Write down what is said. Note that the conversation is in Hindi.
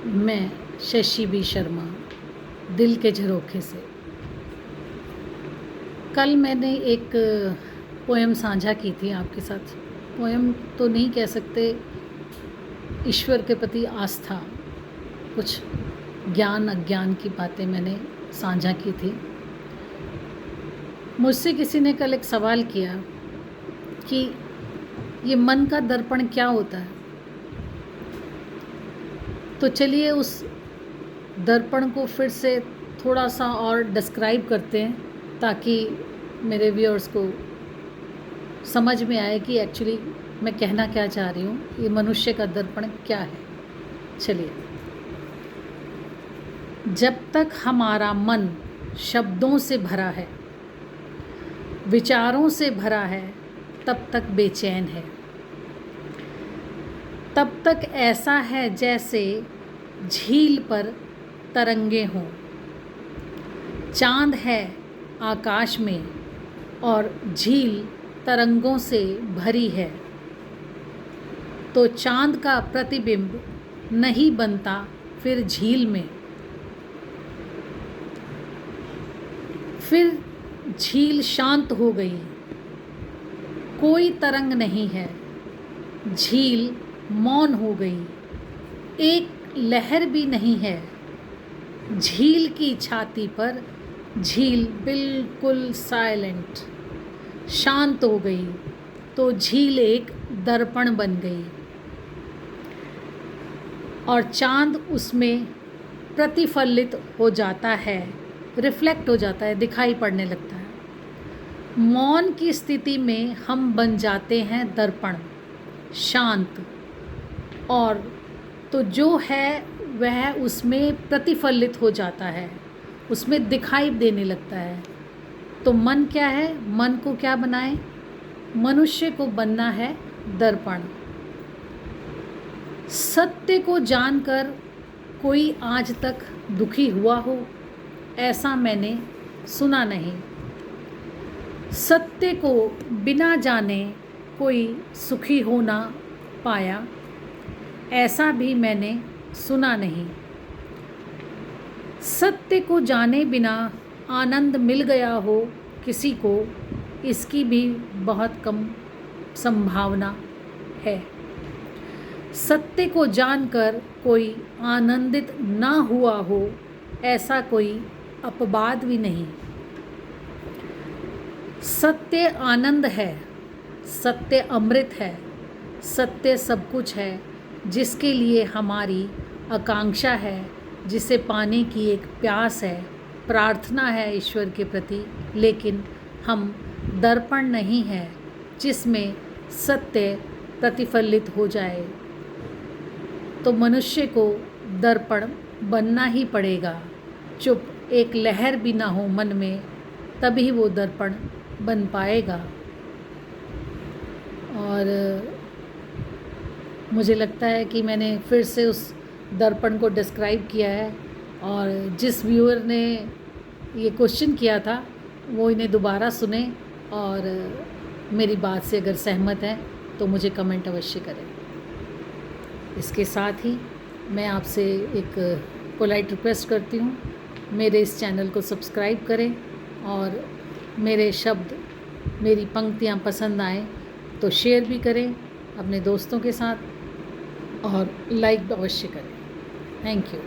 मैं शशि बी शर्मा, दिल के झरोखे से। कल मैंने एक पोएम साझा की थी आपके साथ। पोएम तो नहीं कह सकते, ईश्वर के प्रति आस्था, कुछ ज्ञान अज्ञान की बातें मैंने साझा की थी। मुझसे किसी ने कल एक सवाल किया कि ये मन का दर्पण क्या होता है। तो चलिए उस दर्पण को फिर से थोड़ा सा और डिस्क्राइब करते हैं ताकि मेरे व्यूअर्स को समझ में आए कि एक्चुअली मैं कहना क्या चाह रही हूँ, ये मनुष्य का दर्पण क्या है। चलिए, जब तक हमारा मन शब्दों से भरा है, विचारों से भरा है, तब तक बेचैन है। तब तक ऐसा है जैसे झील पर तरंगे हों। चांद है आकाश में और झील तरंगों से भरी है, तो चांद का प्रतिबिंब नहीं बनता फिर झील में। फिर झील शांत हो गई, कोई तरंग नहीं है। झील मौन हो गई, एक लहर भी नहीं है। झील की छाती पर झील बिल्कुल साइलेंट, शांत हो गई, तो झील एक दर्पण बन गई और चांद उसमें प्रतिफलित हो जाता है, रिफ्लेक्ट हो जाता है, दिखाई पड़ने लगता है। मौन की स्थिति में हम बन जाते हैं दर्पण, शांत, और तो जो है वह उसमें प्रतिफलित हो जाता है, उसमें दिखाई देने लगता है। तो मन क्या है? मन को क्या बनाए? मनुष्य को बनना है दर्पण। सत्य को जानकर कोई आज तक दुखी हुआ हो, ऐसा मैंने सुना नहीं। सत्य को बिना जाने कोई सुखी हो ना पाया, ऐसा भी मैंने सुना नहीं। सत्य को जाने बिना आनंद मिल गया हो किसी को, इसकी भी बहुत कम संभावना है। सत्य को जानकर कोई आनंदित ना हुआ हो, ऐसा कोई अपवाद भी नहीं। सत्य आनंद है, सत्य अमृत है, सत्य सब कुछ है, जिसके लिए हमारी आकांक्षा है, जिसे पाने की एक प्यास है, प्रार्थना है ईश्वर के प्रति। लेकिन हम दर्पण नहीं है जिसमें सत्य प्रतिफलित हो जाए। तो मनुष्य को दर्पण बनना ही पड़ेगा। चुप, एक लहर भी ना हो मन में, तभी वो दर्पण बन पाएगा। और मुझे लगता है कि मैंने फिर से उस दर्पण को डिस्क्राइब किया है, और जिस व्यूअर ने ये क्वेश्चन किया था वो इन्हें दोबारा सुने, और मेरी बात से अगर सहमत हैं तो मुझे कमेंट अवश्य करें। इसके साथ ही मैं आपसे एक पोलाइट रिक्वेस्ट करती हूँ, मेरे इस चैनल को सब्सक्राइब करें, और मेरे शब्द, मेरी पंक्तियाँ पसंद आएँ तो शेयर भी करें अपने दोस्तों के साथ, और लाइक अवश्य करें। Thank you.